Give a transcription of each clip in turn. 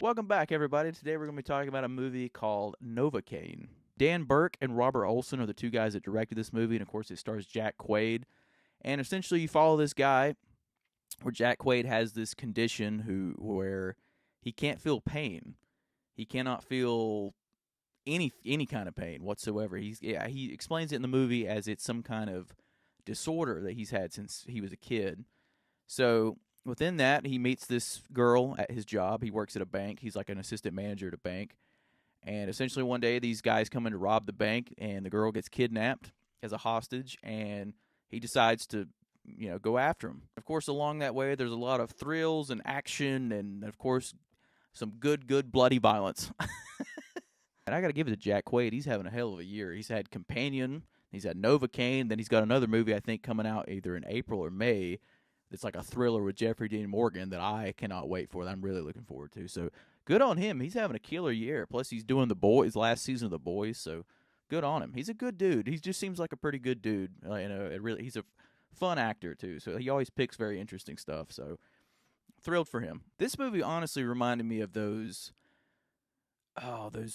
Welcome back, everybody. Today we're going to be talking about a movie called Novocaine. Dan Burke and Robert Olson are the two guys that directed this movie, and of course, it stars Jack Quaid. And essentially, you follow this guy where Jack Quaid has this condition where he can't feel pain. He cannot feel any kind of pain whatsoever. He explains it in the movie as it's some kind of disorder that he's had since he was a kid. So within that, he meets this girl at his job. He works at a bank. He's like an assistant manager at a bank. And essentially, one day, these guys come in to rob the bank, and the girl gets kidnapped as a hostage, and he decides to, go after him. Of course, along that way, there's a lot of thrills and action, and of course, some good bloody violence. And I got to give it to Jack Quaid. He's having a hell of a year. He's had Companion, he's had Novocaine, then he's got another movie I think coming out either in April or May. It's like a thriller with Jeffrey Dean Morgan that I cannot wait for. That I'm really looking forward to. So good on him. He's having a killer year. Plus, he's doing The Boys, last season of The Boys. So good on him. He's a good dude. He just seems like a pretty good dude. He's a fun actor too. So he always picks very interesting stuff. So thrilled for him. This movie honestly reminded me of those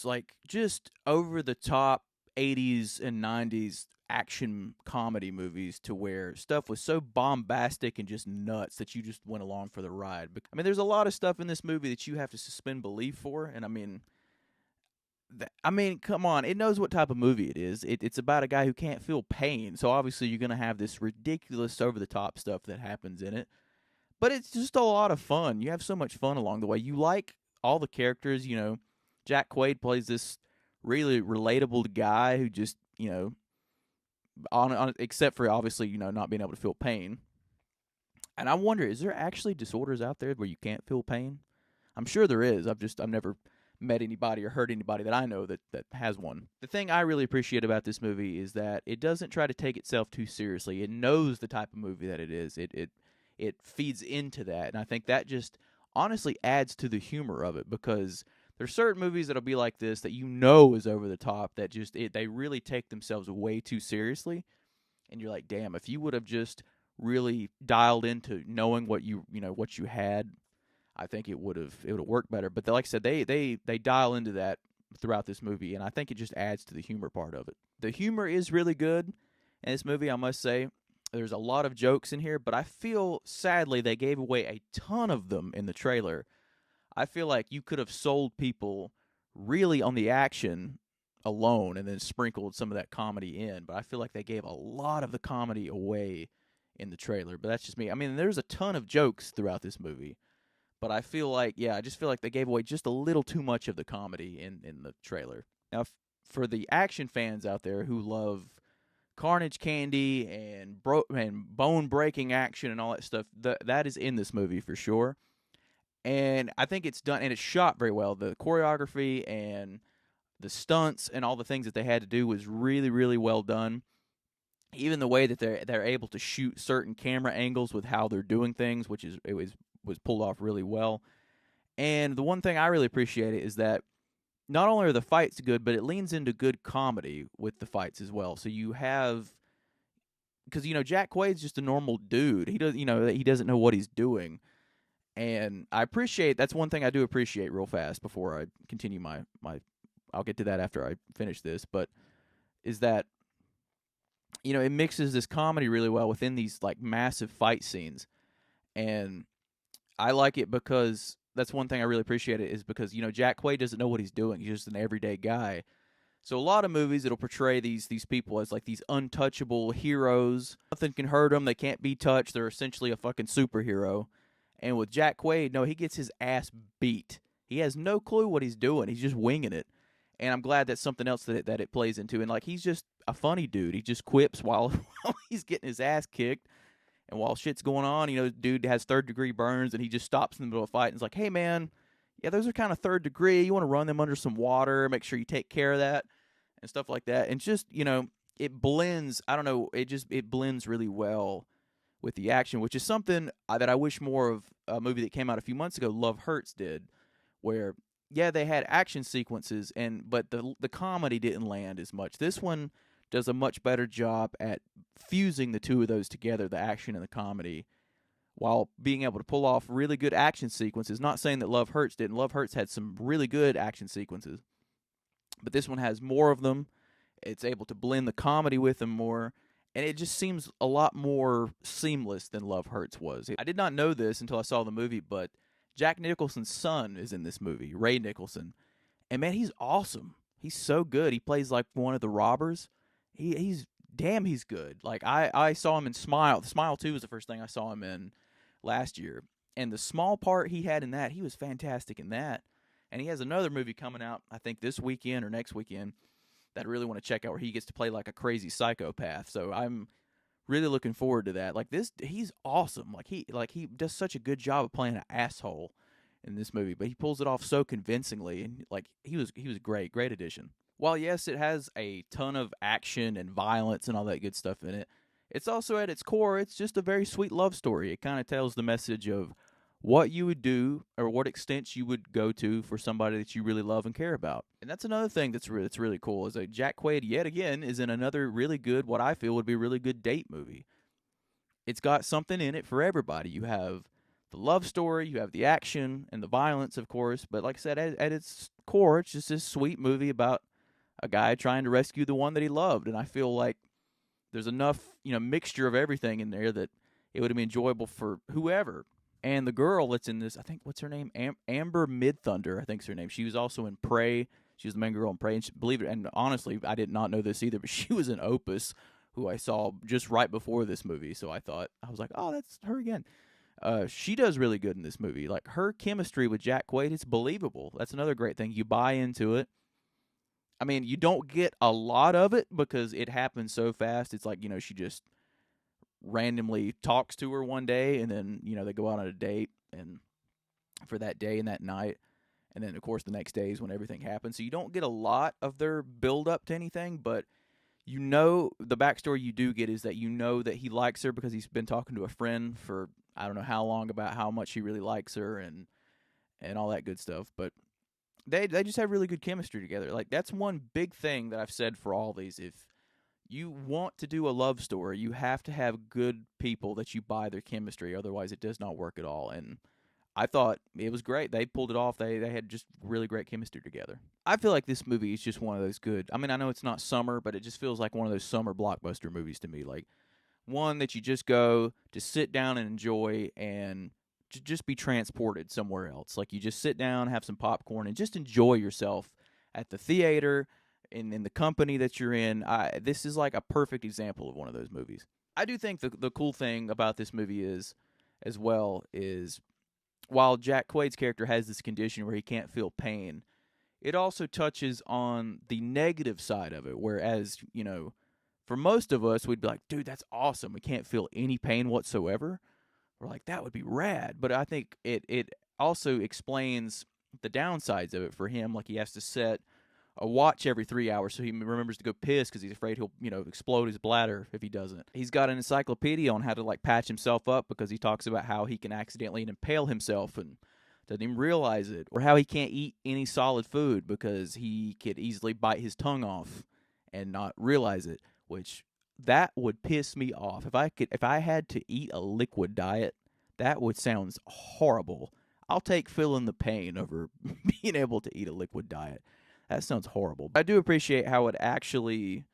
like just over the top 80s and 90s action comedy movies to where stuff was so bombastic and just nuts that you just went along for the ride. But, I mean, there's a lot of stuff in this movie that you have to suspend belief for, and come on, it knows what type of movie it is. It's about a guy who can't feel pain, so obviously you're going to have this ridiculous over the top stuff that happens in it. But it's just a lot of fun. You have so much fun along the way. You like all the characters, Jack Quaid plays this really relatable guy who just, except for obviously, not being able to feel pain. And I wonder, is there actually disorders out there where you can't feel pain? I'm sure there is. I've never met anybody or heard anybody that I know that has one. The thing I really appreciate about this movie is that it doesn't try to take itself too seriously. It knows the type of movie that it is. It feeds into that, and I think that just honestly adds to the humor of it, because there's certain movies that'll be like this that is over the top, that they really take themselves way too seriously, and you're like, damn, if you would have just really dialed into knowing what what you had, I think it would have worked better. But like I said, they dial into that throughout this movie, and I think it just adds to the humor part of it. The humor is really good in this movie, I must say. There's a lot of jokes in here, but I feel sadly they gave away a ton of them in the trailer. I feel like you could have sold people really on the action alone and then sprinkled some of that comedy in, but I feel like they gave a lot of the comedy away in the trailer. But that's just me. I mean, there's a ton of jokes throughout this movie, but I feel like, I just feel like they gave away just a little too much of the comedy in the trailer. Now, for the action fans out there who love carnage candy and bone breaking action and all that stuff, that is in this movie for sure. And I think it's done, and it's shot very well. The choreography and the stunts and all the things that they had to do was really, really well done. Even the way that they're able to shoot certain camera angles with how they're doing things, which was pulled off really well. And the one thing I really appreciate is that not only are the fights good, but it leans into good comedy with the fights as well. So you have, because Jack Quaid's just a normal dude. He doesn't know what he's doing, and I appreciate, that's one thing I do appreciate real fast before I continue my I'll get to that after I finish this, but is that it mixes this comedy really well within these like massive fight scenes, and I like it because that's one thing I really appreciate it, is because Jack Quaid doesn't know what he's doing. He's just an everyday guy. So a lot of movies, it'll portray these people as like these untouchable heroes. Nothing can hurt them. They can't be touched. They're essentially a fucking superhero. And with Jack Quaid, no, he gets his ass beat. He has no clue what he's doing. He's just winging it. And I'm glad that's something else that it plays into. And like, he's just a funny dude. He just quips while he's getting his ass kicked. And while shit's going on, dude has third-degree burns, and he just stops in the middle of a fight and is like, hey, man, yeah, those are kind of third degree. You want to run them under some water, make sure you take care of that, and stuff like that. And just, it blends, I don't know, it blends really well with the action, which is something that I wish more of a movie that came out a few months ago, Love Hurts, did, where, yeah, they had action sequences, but the comedy didn't land as much. This one does a much better job at fusing the two of those together, the action and the comedy, while being able to pull off really good action sequences. Not saying that Love Hurts didn't. Love Hurts had some really good action sequences, but this one has more of them. It's able to blend the comedy with them more, and it just seems a lot more seamless than Love Hurts was. I did not know this until I saw the movie, but Jack Nicholson's son is in this movie, Ray Nicholson, and man, he's awesome. He's so good. He plays like one of the robbers. He's good. Like I saw him in Smile. Smile 2 was the first thing I saw him in last year, and the small part he had in that, he was fantastic in that. And he has another movie coming out, I think this weekend or next weekend, that I really want to check out, where he gets to play like a crazy psychopath. So I'm really looking forward to that. Like this, he's awesome. Like he does such a good job of playing an asshole in this movie, but he pulls it off so convincingly, and like he was great addition. While yes, it has a ton of action and violence and all that good stuff in it, it's also at its core, it's just a very sweet love story. It kind of tells the message of what you would do or what extents you would go to for somebody that you really love and care about. And that's another thing that's really cool, is that Jack Quaid yet again is in another really good, what I feel would be a really good date movie. It's got something in it for everybody. You have the love story, you have the action and the violence, of course, but like I said, at its core, it's just this sweet movie about a guy trying to rescue the one that he loved. And I feel like there's enough, mixture of everything in there that it would have been enjoyable for whoever. And the girl that's in this, I think, what's her name? Amber Midthunder, I think's her name. She was also in Prey. She was the main girl in Prey. And believe it, and honestly, I did not know this either, but she was in Opus, who I saw just right before this movie. So I was like, oh, that's her again. She does really good in this movie. Like, her chemistry with Jack Quaid, it's believable. That's another great thing. You buy into it. I mean, you don't get a lot of it because it happens so fast. It's like, she just randomly talks to her one day, and then they go out on a date and for that day and that night, and then of course the next day is when everything happens. So you don't get a lot of their build up to anything, but the backstory you do get is that that he likes her because he's been talking to a friend for I don't know how long about how much he really likes her and all that good stuff. But they just have really good chemistry together. Like, that's one big thing that I've said for all these. If you want to do a love story, you have to have good people that you buy their chemistry. Otherwise, it does not work at all. And I thought it was great. They pulled it off. They had just really great chemistry together. I feel like this movie is just one of those good. I mean, I know it's not summer, but it just feels like one of those summer blockbuster movies to me. Like, one that you just go to sit down and enjoy and just be transported somewhere else. Like, you just sit down, have some popcorn, and just enjoy yourself at the theater, in the company that you're in. This is like a perfect example of one of those movies. I do think the cool thing about this movie is while Jack Quaid's character has this condition where he can't feel pain, it also touches on the negative side of it. Whereas, for most of us, we'd be like, dude, that's awesome. We can't feel any pain whatsoever. We're like, that would be rad. But I think it also explains the downsides of it for him. Like, he has to set a watch every 3 hours so he remembers to go piss because he's afraid he'll, explode his bladder if he doesn't. He's got an encyclopedia on how to, patch himself up because he talks about how he can accidentally impale himself and doesn't even realize it. Or how he can't eat any solid food because he could easily bite his tongue off and not realize it, which that would piss me off. If I had to eat a liquid diet, that would sound horrible. I'll take feeling the pain over being able to eat a liquid diet. That sounds horrible. I do appreciate how it actually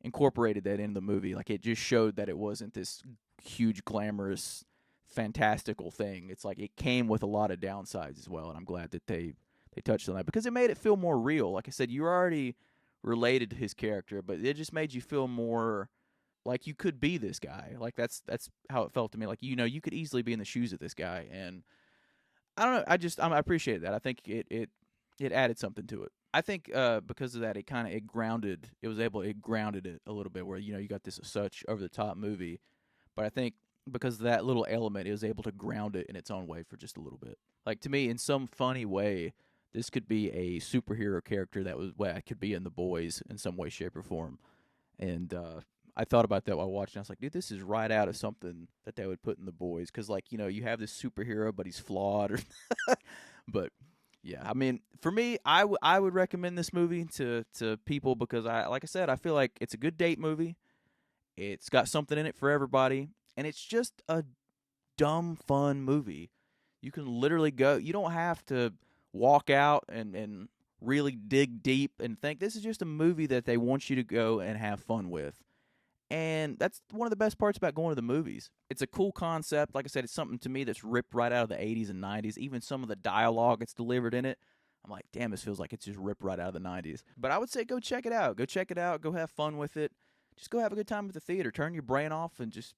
incorporated that into the movie. Like, it just showed that it wasn't this huge, glamorous, fantastical thing. It's like it came with a lot of downsides as well, and I'm glad that they touched on that because it made it feel more real. Like I said, you're already related to his character, but it just made you feel more like you could be this guy. Like, that's how it felt to me. Like, you could easily be in the shoes of this guy, and I don't know. I appreciate that. I think it added something to it. I think because of that, it grounded it a little bit where, you got this such over the top movie. But I think because of that little element, it was able to ground it in its own way for just a little bit. Like, to me, in some funny way, this could be a superhero character that could be in The Boys in some way, shape, or form. And I thought about that while watching. I was like, dude, this is right out of something that they would put in The Boys. Because, you have this superhero, but he's flawed. But yeah, I mean, for me, I would recommend this movie to people because, like I said, I feel like it's a good date movie. It's got something in it for everybody, and it's just a dumb fun movie. You can literally go. You don't have to walk out and really dig deep and think. This is just a movie that they want you to go and have fun with. And that's one of the best parts about going to the movies. It's a cool concept. Like I said, it's something to me that's ripped right out of the 80s and 90s. Even some of the dialogue that's delivered in it, I'm like, damn, this feels like it's just ripped right out of the 90s. But I would say go check it out. Go check it out. Go have fun with it. Just go have a good time at the theater. Turn your brain off and just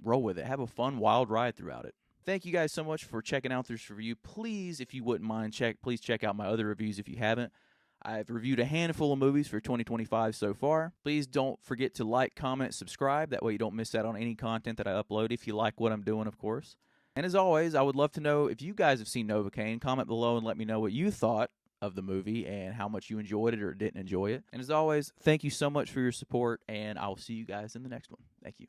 roll with it. Have a fun, wild ride throughout it. Thank you guys so much for checking out this review. Please, if you wouldn't mind, please check out my other reviews if you haven't. I've reviewed a handful of movies for 2025 so far. Please don't forget to like, comment, subscribe. That way you don't miss out on any content that I upload if you like what I'm doing, of course. And as always, I would love to know if you guys have seen Novocaine. Comment below and let me know what you thought of the movie and how much you enjoyed it or didn't enjoy it. And as always, thank you so much for your support, and I will see you guys in the next one. Thank you.